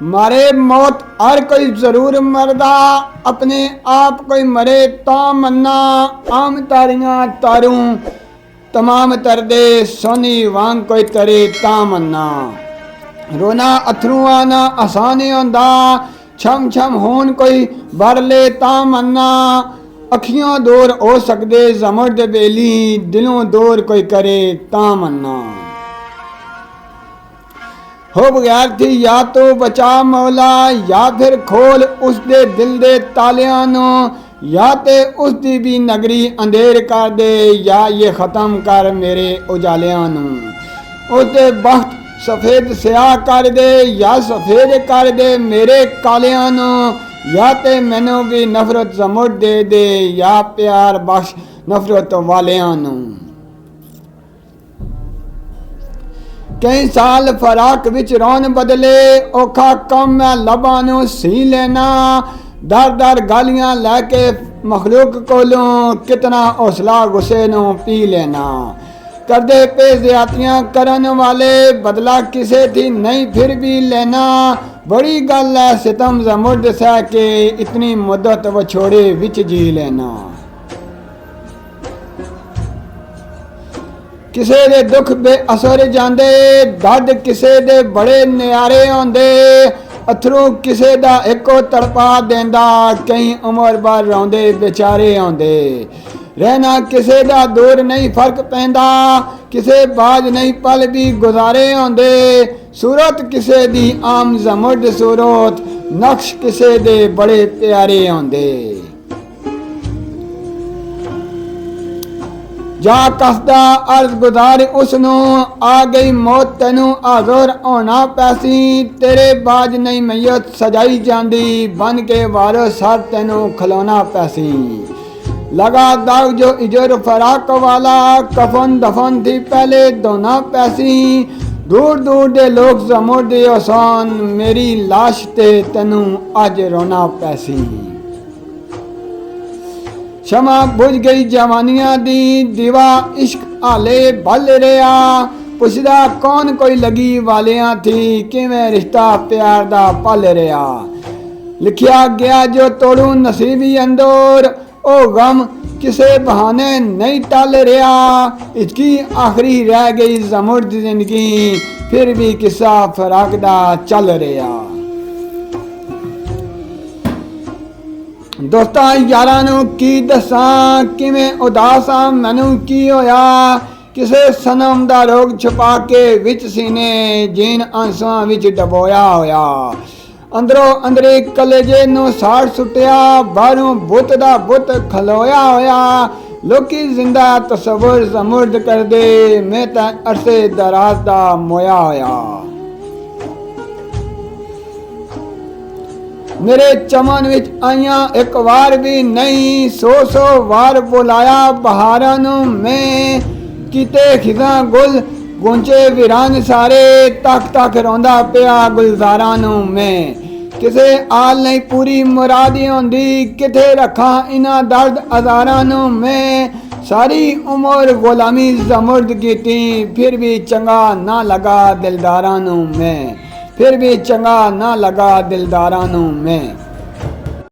मारे मौत हर कोई जरूर मरदा, अपने आप कोई मरे ता मन्ना। आम तारियां तारूं तमाम तरदे, सोनी वांग कोई तरे ता मन्ना। रोना अथरुआ ना आसान होंदा, छम छम होन कोई बर ले ता मन्ना। अखियों दूर हो सकदे जमुर्द बेली, दिलों दूर कोई करे ता मन्ना। हो बगैर थी या तो बचा मौला, या फिर खोल उस दे दिल दे तालियां नो। या ते उस दी भी नगरी अंधेर कर दे, या ये ख़त्म कर मेरे उजालियां नू। उस दे बख्त सफ़ेद स्याह कर दे, या सफ़ेद कर दे मेरे कालियां नू। या ते मैनू भी नफरत जमुर्द दे दे, या प्यार बख्श नफरत वालियां नू। कई साल फराक विच रौन बदले, औखा कम है लबां नू सी लेना। दर दर गालियां लैके मखलूक कोलों, कितना हौसला गुस्से नू पी लेना। करदे पे ज़्यादतियां करन वाले, बदला किसे थी नहीं फिर भी लेना। बड़ी गल है सितम जमुर्द सह के, इतनी मुद्दत वछोड़े विच जी लेना। किसे दे दुख बेअसर जांदे, दर्द किसे दे बड़े न्यारे होंदे। अथरू किसे दा एको तड़पा देंदा, कई उम्र भर रौंदे बेचारे होंदे। रहना किसे दा दूर नहीं फर्क पैंदा, किसे बाज नहीं पल भी गुजारे होंदे। सूरत किसे दी आम जमुर्द सूरत, नक्श किसे दे बड़े प्यारे होंदे। जा कसदा अर्ज गुजार उसनू, आ गई मौत तेनू हाज़ुर होना पैसी। तेरे बाज नहीं मैयत सजाई जांदी, बन के वारस सर तेनू खलोना पैसी। लगा दाग जो इजर फराक वाला, कफन दफन थी पहले दोना पैसी। दूर दूर दे लोग जमुर्द हुसैन, मेरी लाश ते तेनू अज रोना पैसी। शमा बुझ गई जवानियां दी, दिवा इश्क हाले बल रहा। पुछदा कौन कोई लगी वालियां थी, किवें रिश्ता प्यार दा पल रहा। लिखिया गया जो तोड़ू नसीबी अंदर, ओ गम किसे बहाने नहीं टल रहा। इसकी आखिरी रह गई जमुर्द जिंदगी, फिर भी किस्सा फराक दा चल रहा। दोस्तां यारां नू की दसां, किवें उदासां मैनू की होया। किसे सनम दा रोग छुपा के विच सीने, जीन आंसुआं विच डबोया होया। अंदरों अंदरी कलेजे नू साड़ सुटिया, बाहरों बुत दा बुत खलोया होया। लोकी जिंदा तसव्वुर जमुर्द कर दे, मैं तां अरसे दराज दा मोया होया। मेरे चमन विच आइयां एक वार भी नहीं, सौ सौ वार बुलाया बहारां नू मैं। किते खिज़ां गुल गुंचे वीरान सारे, तक तक रोंदा पिया गुलजारां नू मैं। किसे आल नहीं पूरी मुरादी होंदी, किथे रखा इना दर्द अज़ारां नू मैं। सारी उम्र गुलामी जमुर्द कीती, फिर भी चंगा ना लगा दिलदारां नू मैं। फिर भी चंगा ना लगा दिलदारां नू मैं।